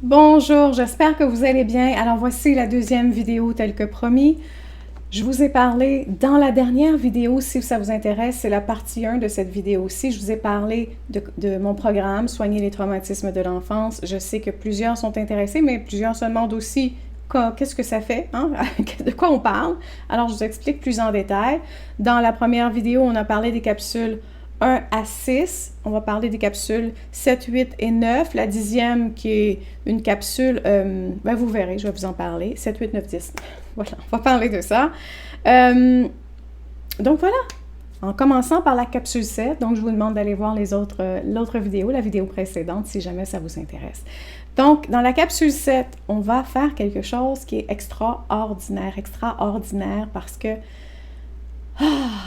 Bonjour, j'espère que vous allez bien. Alors voici la deuxième vidéo telle que promis. Je vous ai parlé dans la dernière vidéo, si ça vous intéresse, c'est la partie 1 de cette vidéo-ci. Je vous ai parlé de mon programme Soigner les traumatismes de l'enfance. Je sais que plusieurs sont intéressés, mais plusieurs se demandent aussi qu'est-ce que ça fait, hein? De quoi on parle. Alors je vous explique plus en détail. Dans la première vidéo, on a parlé des capsules 1 à 6. On va parler des capsules 7, 8 et 9. La 10e qui est une capsule, vous verrez, je vais vous en parler. 7, 8, 9, 10. Voilà, on va parler de ça. Donc voilà, en commençant par la capsule 7, donc je vous demande d'aller voir l'autre vidéo, la vidéo précédente, si jamais ça vous intéresse. Donc, dans la capsule 7, on va faire quelque chose qui est extraordinaire parce que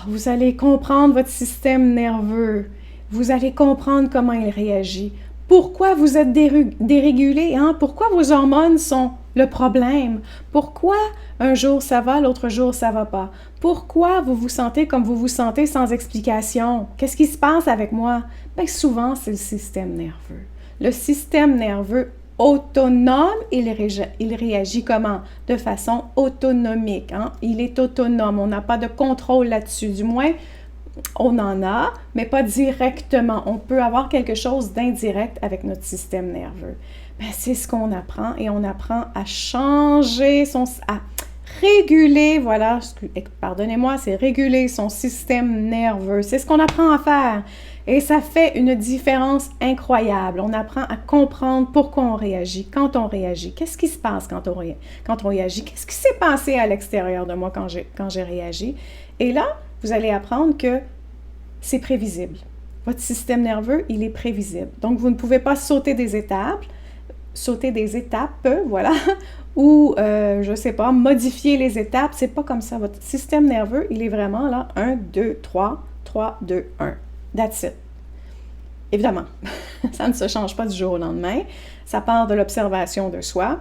vous allez comprendre votre système nerveux. Vous allez comprendre comment il réagit. Pourquoi vous êtes dérégulé, hein? Pourquoi vos hormones sont le problème? Pourquoi un jour ça va, l'autre jour ça va pas? Pourquoi vous vous sentez comme vous vous sentez sans explication? Qu'est-ce qui se passe avec moi? Bien, souvent, c'est le système nerveux. Le système nerveux autonome, il réagit comment? De façon autonomique. Hein? Il est autonome. On n'a pas de contrôle là-dessus. Du moins, on en a, mais pas directement. On peut avoir quelque chose d'indirect avec notre système nerveux. Ben, c'est ce qu'on apprend et on apprend à changer à réguler, voilà, pardonnez-moi, c'est réguler son système nerveux. C'est ce qu'on apprend à faire. Et ça fait une différence incroyable. On apprend à comprendre pourquoi on réagit, quand on réagit. Qu'est-ce qui se passe quand on réagit? Qu'est-ce qui s'est passé à l'extérieur de moi quand j'ai réagi? Et là, vous allez apprendre que c'est prévisible. Votre système nerveux, il est prévisible. Donc, vous ne pouvez pas sauter des étapes, voilà, ou, je ne sais pas, modifier les étapes. C'est pas comme ça. Votre système nerveux, il est vraiment là, 1, 2, 3, 3, 2, 1. That's it. Évidemment, ça ne se change pas du jour au lendemain. Ça part de l'observation de soi.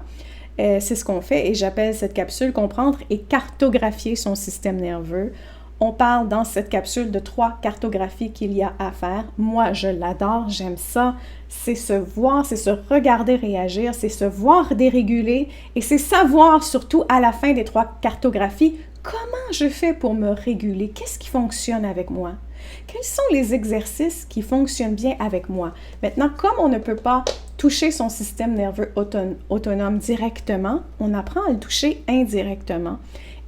C'est ce qu'on fait et j'appelle cette capsule « Comprendre et cartographier son système nerveux ». On parle dans cette capsule de 3 cartographies qu'il y a à faire. Moi, je l'adore, j'aime ça. C'est se voir, c'est se regarder réagir, c'est se voir déréguler et c'est savoir surtout à la fin des 3 cartographies comment je fais pour me réguler. Qu'est-ce qui fonctionne avec moi? Quels sont les exercices qui fonctionnent bien avec moi? Maintenant, comme on ne peut pas toucher son système nerveux autonome directement, on apprend à le toucher indirectement.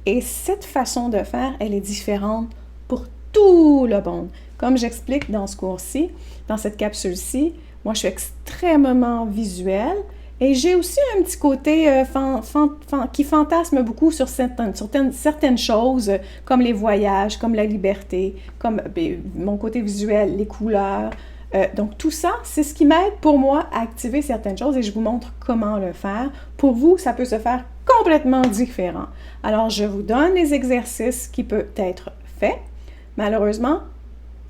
Et cette façon de faire, elle est différente pour tout le monde. Comme j'explique dans ce cours-ci, dans cette capsule-ci, moi, je suis extrêmement visuelle et j'ai aussi un petit côté qui fantasme beaucoup sur certaines choses, comme les voyages, comme la liberté, comme mon côté visuel, les couleurs. Donc, tout ça, c'est ce qui m'aide pour moi à activer certaines choses et je vous montre comment le faire. Pour vous, ça peut se faire complètement différent. Alors, je vous donne les exercices qui peuvent être faits. Malheureusement,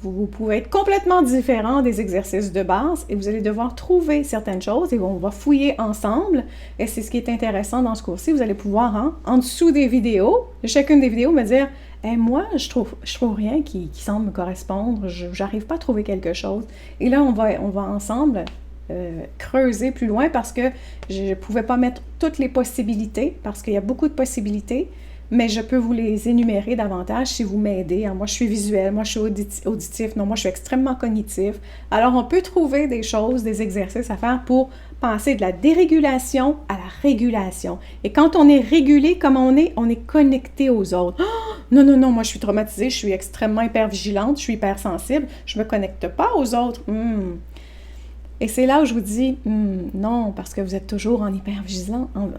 vous pouvez être complètement différent des exercices de base et vous allez devoir trouver certaines choses et on va fouiller ensemble. Et c'est ce qui est intéressant dans ce cours-ci. Vous allez pouvoir, hein, en dessous des vidéos, de chacune des vidéos, me dire hey, « moi, je trouve rien qui semble me correspondre. J'arrive pas à trouver quelque chose. » Et là, on va ensemble creuser plus loin parce que je ne pouvais pas mettre toutes les possibilités parce qu'il y a beaucoup de possibilités. Mais je peux vous les énumérer davantage si vous m'aidez. Moi, je suis visuelle, moi, je suis auditif, non, moi, je suis extrêmement cognitif. Alors, on peut trouver des choses, des exercices à faire pour passer de la dérégulation à la régulation. Et quand on est régulé comme on est connecté aux autres. Oh, non, moi, je suis traumatisée, je suis extrêmement hypervigilante, je suis hypersensible, je ne me connecte pas aux autres. Et c'est là où je vous dis, non, parce que vous êtes toujours en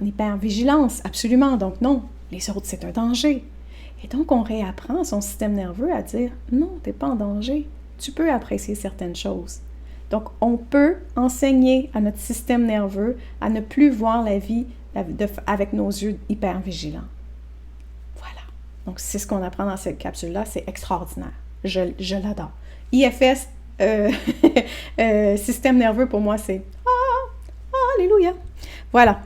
hypervigilance, absolument, donc non. Les autres, c'est un danger. Et donc, on réapprend son système nerveux à dire « Non, tu n'es pas en danger. Tu peux apprécier certaines choses. » Donc, on peut enseigner à notre système nerveux à ne plus voir la vie avec nos yeux hyper vigilants. Voilà. Donc, c'est ce qu'on apprend dans cette capsule-là. C'est extraordinaire. Je l'adore. IFS, système nerveux, pour moi, c'est « Ah, alléluia! » Voilà.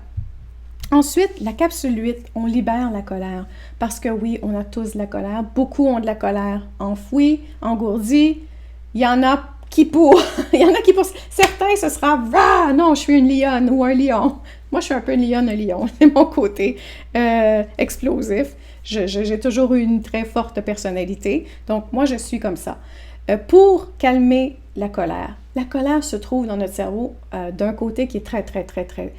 Ensuite, la capsule 8, on libère la colère. Parce que oui, on a tous de la colère. Beaucoup ont de la colère enfouie, engourdie. Il y en a qui pour, il y en a qui pour certains, ce sera « Ah, non, je suis une lionne ou un lion ». Moi, je suis un peu une lionne, un lion. C'est mon côté explosif. J'ai toujours eu une très forte personnalité. Donc, moi, je suis comme ça. Pour calmer la colère se trouve dans notre cerveau d'un côté qui est très, très, très, très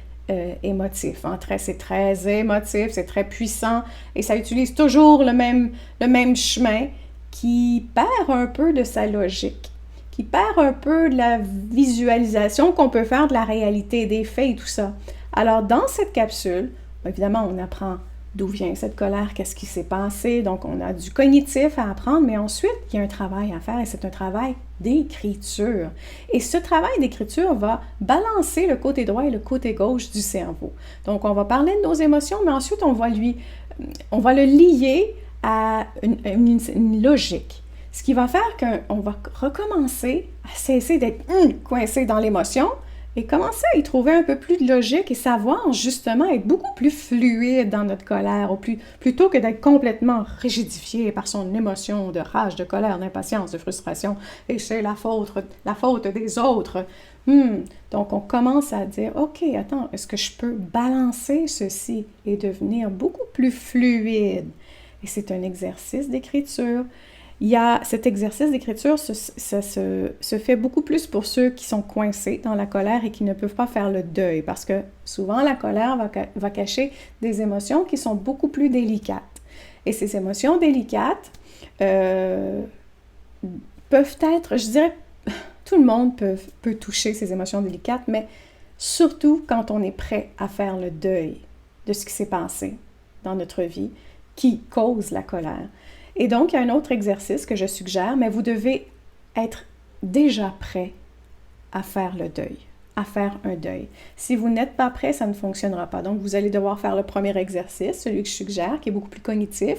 émotif. Hein? C'est très émotif, c'est très puissant et ça utilise toujours le même chemin qui perd un peu de sa logique, qui perd un peu de la visualisation qu'on peut faire de la réalité, des faits et tout ça. Alors, dans cette capsule, évidemment, on apprend d'où vient cette colère, qu'est-ce qui s'est passé. Donc, on a du cognitif à apprendre, mais ensuite, il y a un travail à faire et c'est un travail d'écriture. Et ce travail d'écriture va balancer le côté droit et le côté gauche du cerveau. Donc, on va parler de nos émotions, mais ensuite, on va le lier à une logique. Ce qui va faire qu'on va recommencer à cesser d'être coincé dans l'émotion et commencer à y trouver un peu plus de logique et savoir justement être beaucoup plus fluide dans notre colère, plutôt que d'être complètement rigidifié par son émotion de rage, de colère, d'impatience, de frustration, et c'est la faute des autres. Donc on commence à dire, OK, attends, est-ce que je peux balancer ceci et devenir beaucoup plus fluide? Et c'est un exercice d'écriture. Cet exercice d'écriture, ça se fait beaucoup plus pour ceux qui sont coincés dans la colère et qui ne peuvent pas faire le deuil, parce que souvent la colère va cacher des émotions qui sont beaucoup plus délicates. Et ces émotions délicates peuvent être, je dirais, tout le monde peut toucher ces émotions délicates, mais surtout quand on est prêt à faire le deuil de ce qui s'est passé dans notre vie qui cause la colère. Et donc, il y a un autre exercice que je suggère, mais vous devez être déjà prêt à faire le deuil, à faire un deuil. Si vous n'êtes pas prêt, ça ne fonctionnera pas. Donc, vous allez devoir faire le premier exercice, celui que je suggère, qui est beaucoup plus cognitif,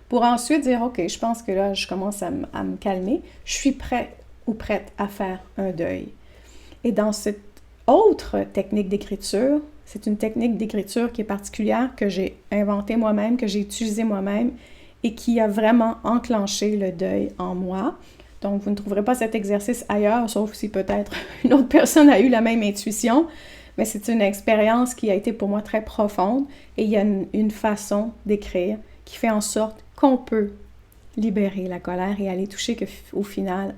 pour ensuite dire, OK, je pense que là, je commence à me calmer, je suis prêt ou prête à faire un deuil. Et dans cette autre technique d'écriture, c'est une technique d'écriture qui est particulière, que j'ai inventée moi-même, que j'ai utilisée moi-même, et qui a vraiment enclenché le deuil en moi. Donc, vous ne trouverez pas cet exercice ailleurs, sauf si peut-être une autre personne a eu la même intuition, mais c'est une expérience qui a été pour moi très profonde, et il y a une façon d'écrire qui fait en sorte qu'on peut libérer la colère et aller toucher qu'au final,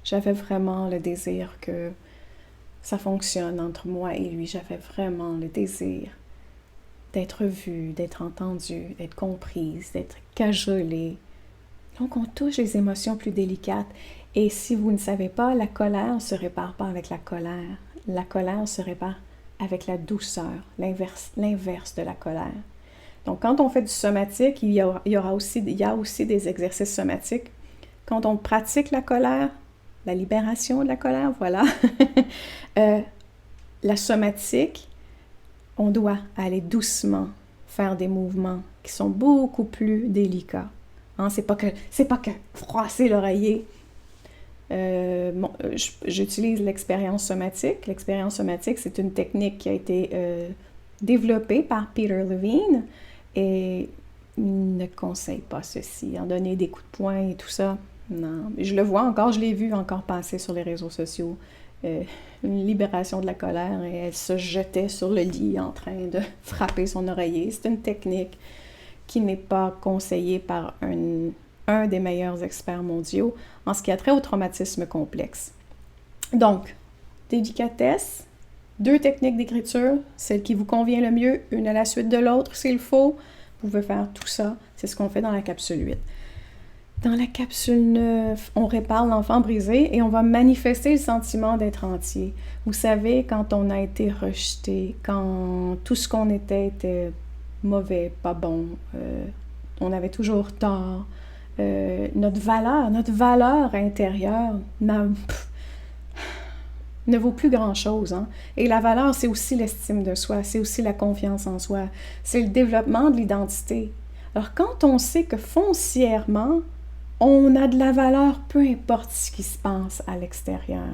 j'avais vraiment le désir que ça fonctionne entre moi et lui. J'avais vraiment le désir d'être vue, d'être entendue, d'être comprise, d'être cajolée. Donc, on touche les émotions plus délicates. Et si vous ne savez pas, la colère ne se répare pas avec la colère. La colère se répare avec la douceur, l'inverse de la colère. Donc, quand on fait du somatique, il y a aussi des exercices somatiques. Quand on pratique la colère, la libération de la colère, voilà, la somatique, on doit aller doucement faire des mouvements qui sont beaucoup plus délicats. Hein? C'est pas que froisser l'oreiller. J'utilise l'expérience somatique. L'expérience somatique, c'est une technique qui a été développée par Peter Levine et il ne conseille pas ceci, en donner des coups de poing et tout ça. Non, je le vois encore, je l'ai vu encore passer sur les réseaux sociaux. Une libération de la colère et elle se jetait sur le lit en train de frapper son oreiller. C'est une technique qui n'est pas conseillée par un des meilleurs experts mondiaux en ce qui a trait au traumatisme complexe. Donc, délicatesse, 2 techniques d'écriture, celle qui vous convient le mieux, une à la suite de l'autre s'il faut. Vous pouvez faire tout ça, c'est ce qu'on fait dans la capsule 8. Dans la capsule 9, on répare l'enfant brisé et on va manifester le sentiment d'être entier. Vous savez, quand on a été rejeté, quand tout ce qu'on était mauvais, pas bon, on avait toujours tort, notre valeur intérieure ne vaut plus grand-chose. Hein? Et la valeur, c'est aussi l'estime de soi, c'est aussi la confiance en soi, c'est le développement de l'identité. Alors, quand on sait que foncièrement, on a de la valeur, peu importe ce qui se passe à l'extérieur.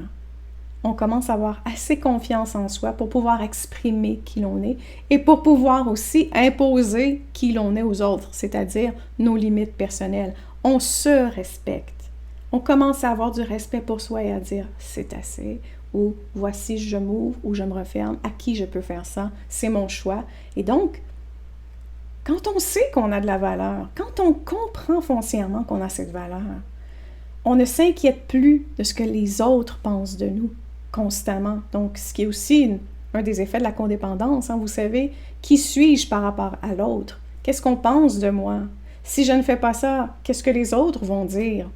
On commence à avoir assez confiance en soi pour pouvoir exprimer qui l'on est et pour pouvoir aussi imposer qui l'on est aux autres, c'est-à-dire nos limites personnelles. On se respecte. On commence à avoir du respect pour soi et à dire « c'est assez » ou « voici, je m'ouvre » ou « je me referme », à qui je peux faire ça, c'est mon choix. Et donc, quand on sait qu'on a de la valeur, quand on comprend foncièrement qu'on a cette valeur, on ne s'inquiète plus de ce que les autres pensent de nous constamment. Donc, ce qui est aussi un des effets de la codépendance, hein, vous savez, qui suis-je par rapport à l'autre? Qu'est-ce qu'on pense de moi? Si je ne fais pas ça, qu'est-ce que les autres vont dire?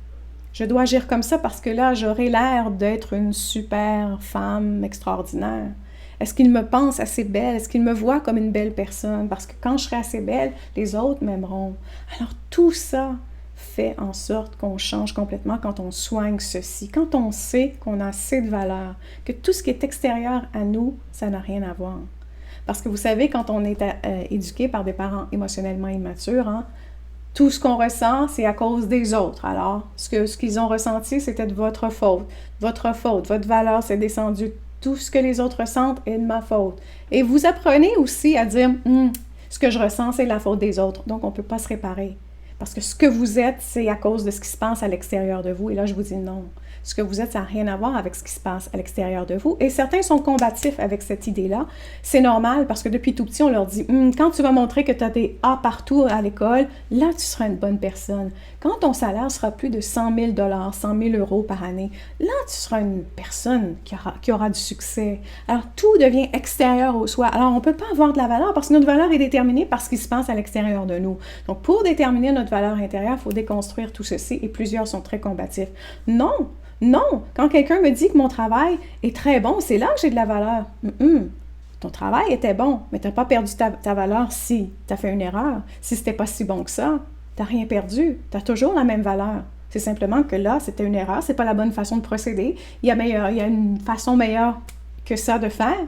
Je dois agir comme ça parce que là, j'aurai l'air d'être une super femme extraordinaire. Est-ce qu'ils me pensent assez belle? Est-ce qu'ils me voient comme une belle personne? Parce que quand je serai assez belle, les autres m'aimeront. Alors, tout ça fait en sorte qu'on change complètement quand on soigne ceci, quand on sait qu'on a assez de valeur, que tout ce qui est extérieur à nous, ça n'a rien à voir. Parce que vous savez, quand on est éduqué par des parents émotionnellement immatures, hein, tout ce qu'on ressent, c'est à cause des autres. Alors, ce qu'ils ont ressenti, c'était de votre faute. Votre faute, votre valeur s'est descendue. Tout ce que les autres ressentent est de ma faute. Et vous apprenez aussi à dire, ce que je ressens, c'est la faute des autres. Donc, on ne peut pas se réparer. Parce que ce que vous êtes, c'est à cause de ce qui se passe à l'extérieur de vous. Et là, je vous dis non. Ce que vous êtes, ça n'a rien à voir avec ce qui se passe à l'extérieur de vous. Et certains sont combatifs avec cette idée-là. C'est normal parce que depuis tout petit, on leur dit quand tu vas montrer que tu as des A partout à l'école, là, tu seras une bonne personne. Quand ton salaire sera plus de 100 000 100 000 euros par année, là, tu seras une personne qui aura du succès. Alors, tout devient extérieur au soi. Alors, on ne peut pas avoir de la valeur parce que notre valeur est déterminée par ce qui se passe à l'extérieur de nous. Donc, pour déterminer notre valeur intérieure, il faut déconstruire tout ceci et plusieurs sont très combatifs. Non! Non, quand quelqu'un me dit que mon travail est très bon, c'est là que j'ai de la valeur. Ton travail était bon, mais tu n'as pas perdu ta valeur si tu as fait une erreur. Si ce n'était pas si bon que ça, tu n'as rien perdu. Tu as toujours la même valeur. C'est simplement que là, c'était une erreur, ce n'est pas la bonne façon de procéder. Il y a une façon meilleure que ça de faire.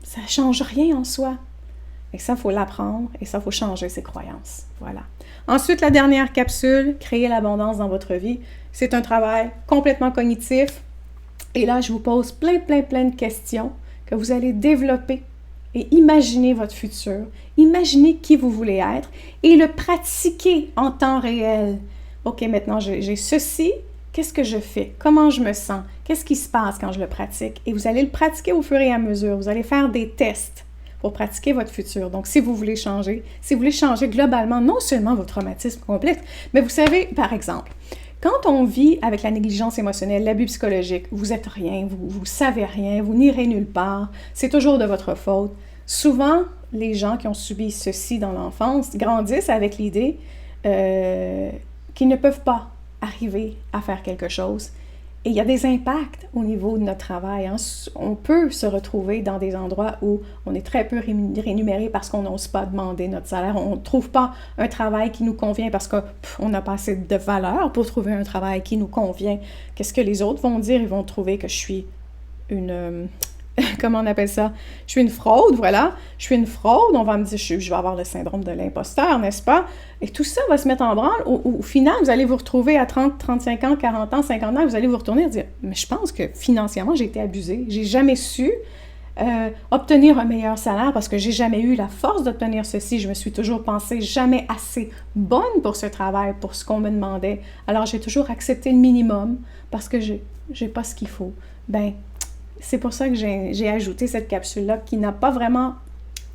Ça ne change rien en soi. Et ça, il faut l'apprendre et ça, il faut changer ses croyances. Voilà. Ensuite, la dernière capsule, créer l'abondance dans votre vie. C'est un travail complètement cognitif. Et là, je vous pose plein de questions que vous allez développer et imaginer votre futur, imaginer qui vous voulez être et le pratiquer en temps réel. OK, maintenant, j'ai ceci. Qu'est-ce que je fais? Comment je me sens? Qu'est-ce qui se passe quand je le pratique? Et vous allez le pratiquer au fur et à mesure. Vous allez faire des tests pour pratiquer votre futur. Donc, si vous voulez changer globalement, non seulement votre traumatisme complexe, mais vous savez, par exemple, quand on vit avec la négligence émotionnelle, l'abus psychologique, vous êtes rien, vous savez rien, vous n'irez nulle part, c'est toujours de votre faute. Souvent, les gens qui ont subi ceci dans l'enfance grandissent avec l'idée qu'ils ne peuvent pas arriver à faire quelque chose. Et il y a des impacts au niveau de notre travail. Hein. On peut se retrouver dans des endroits où on est très peu rémunéré parce qu'on n'ose pas demander notre salaire. On ne trouve pas un travail qui nous convient parce qu'on n'a pas assez de valeur pour trouver un travail qui nous convient. Qu'est-ce que les autres vont dire? Ils vont trouver que je suis une... comment on appelle ça? Je suis une fraude, voilà. Je suis une fraude. On va me dire, je vais avoir le syndrome de l'imposteur, n'est-ce pas? Et tout ça va se mettre en branle. Au final, vous allez vous retrouver à 30, 35 ans, 40 ans, 50 ans, vous allez vous retourner et dire, mais je pense que financièrement, j'ai été abusée. J'ai jamais su obtenir un meilleur salaire parce que j'ai jamais eu la force d'obtenir ceci. Je me suis toujours pensée jamais assez bonne pour ce travail, pour ce qu'on me demandait. Alors, j'ai toujours accepté le minimum parce que j'ai pas ce qu'il faut. C'est pour ça que j'ai ajouté cette capsule-là qui n'a pas vraiment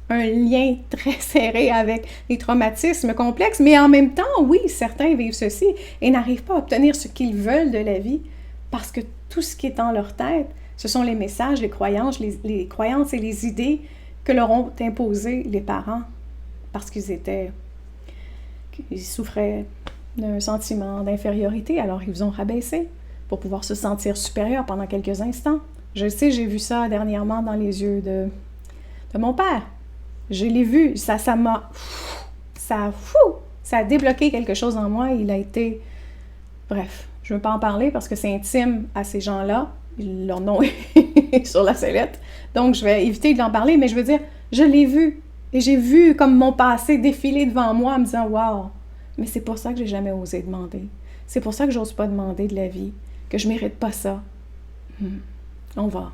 un lien très serré avec les traumatismes complexes, mais en même temps, oui, certains vivent ceci et n'arrivent pas à obtenir ce qu'ils veulent de la vie parce que tout ce qui est dans leur tête, ce sont les messages, les croyances et les idées que leur ont imposées les parents parce qu'ils souffraient d'un sentiment d'infériorité, alors ils vous ont rabaissé pour pouvoir se sentir supérieur pendant quelques instants. Je sais, j'ai vu ça dernièrement dans les yeux de mon père. Je l'ai vu, ça a débloqué quelque chose en moi. Il a été... Bref, je ne veux pas en parler parce que c'est intime à ces gens-là. Leur nom est sur la sellette. Donc, je vais éviter d'en parler, mais je veux dire, je l'ai vu. Et j'ai vu comme mon passé défiler devant moi en me disant « Wow! » Mais c'est pour ça que j'ai jamais osé demander. C'est pour ça que j'ose pas demander de la vie, que je mérite pas ça. on va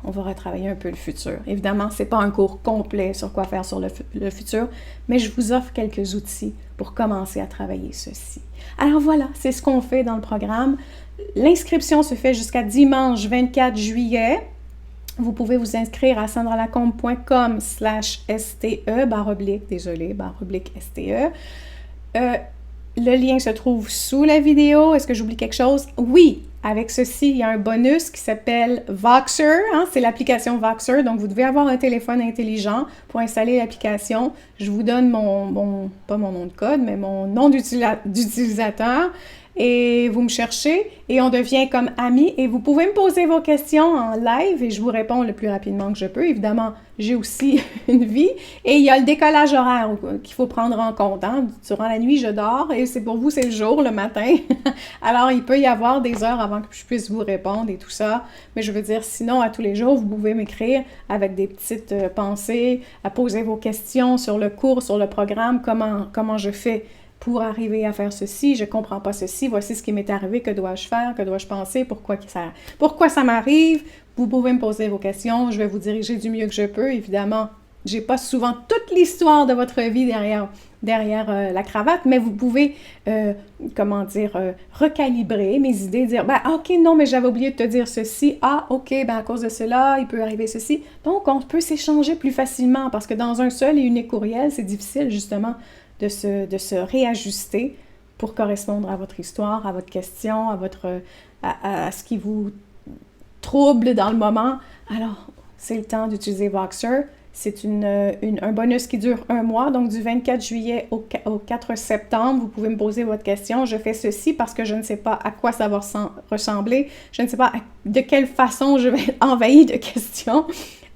retravailler un peu le futur. Évidemment, ce n'est pas un cours complet sur quoi faire sur le futur, mais je vous offre quelques outils pour commencer à travailler ceci. Alors voilà, c'est ce qu'on fait dans le programme. L'inscription se fait jusqu'à dimanche 24 juillet. Vous pouvez vous inscrire à sandralacombe.com/ste, le lien se trouve sous la vidéo. Est-ce que j'oublie quelque chose? Oui! Avec ceci, il y a un bonus qui s'appelle Voxer. C'est l'application Voxer. Donc, vous devez avoir un téléphone intelligent pour installer l'application. Je vous donne pas mon nom de code, mais mon nom d'utilisateur. Et vous me cherchez et on devient comme amis. Et vous pouvez me poser vos questions en live et je vous réponds le plus rapidement que je peux. Évidemment, j'ai aussi une vie. Et il y a le décalage horaire qu'il faut prendre en compte. Durant la nuit, je dors et c'est pour vous, c'est le jour, le matin. Alors, il peut y avoir des heures avant que je puisse vous répondre et tout ça. Mais je veux dire, sinon, à tous les jours, vous pouvez m'écrire avec des petites pensées, à poser vos questions sur le cours, sur le programme, comment je fais pour arriver à faire ceci, je ne comprends pas ceci, voici ce qui m'est arrivé, que dois-je faire, que dois-je penser, pourquoi ça m'arrive. Vous pouvez me poser vos questions, je vais vous diriger du mieux que je peux. Évidemment, je n'ai pas souvent toute l'histoire de votre vie derrière la cravate, mais vous pouvez, recalibrer mes idées, dire, ok, non, mais j'avais oublié de te dire ceci, ok, à cause de cela, il peut arriver ceci. Donc, on peut s'échanger plus facilement, parce que dans un seul et unique courriel, c'est difficile, justement, de se réajuster pour correspondre à votre histoire, à votre question, à ce qui vous trouble dans le moment. Alors, c'est le temps d'utiliser Voxer. C'est un bonus qui dure 1 mois, donc du 24 juillet au 4 septembre, vous pouvez me poser votre question. Je fais ceci parce que je ne sais pas à quoi ça va ressembler. Je ne sais pas de quelle façon je vais être envahie de questions.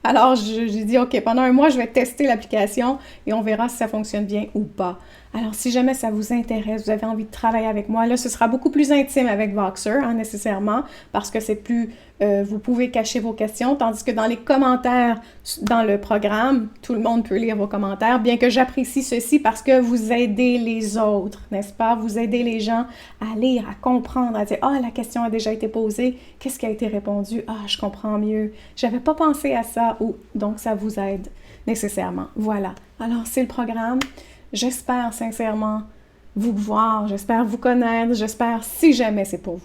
Alors, j'ai dit, OK, pendant 1 mois, je vais tester l'application et on verra si ça fonctionne bien ou pas. Alors, si jamais ça vous intéresse, vous avez envie de travailler avec moi, là, ce sera beaucoup plus intime avec Voxer, nécessairement, parce que c'est plus, vous pouvez cacher vos questions, tandis que dans les commentaires, dans le programme, tout le monde peut lire vos commentaires, bien que j'apprécie ceci parce que vous aidez les autres, n'est-ce pas? Vous aidez les gens à lire, à comprendre, à dire, la question a déjà été posée, qu'est-ce qui a été répondu? Je comprends mieux, j'avais pas pensé à ça, donc ça vous aide nécessairement. Voilà. Alors, c'est le programme. J'espère sincèrement vous voir, j'espère vous connaître, j'espère, si jamais c'est pour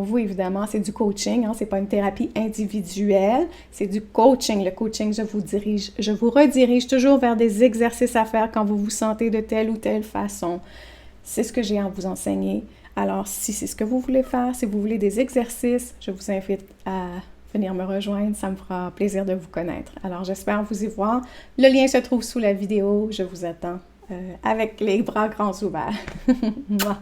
vous, évidemment, c'est du coaching, c'est pas une thérapie individuelle, c'est du coaching. Le coaching, je vous redirige toujours vers des exercices à faire quand vous vous sentez de telle ou telle façon. C'est ce que j'ai à vous enseigner. Alors, si c'est ce que vous voulez faire, si vous voulez des exercices, je vous invite à venir me rejoindre, ça me fera plaisir de vous connaître. Alors, j'espère vous y voir. Le lien se trouve sous la vidéo. Je vous attends avec les bras grands ouverts. Mouah.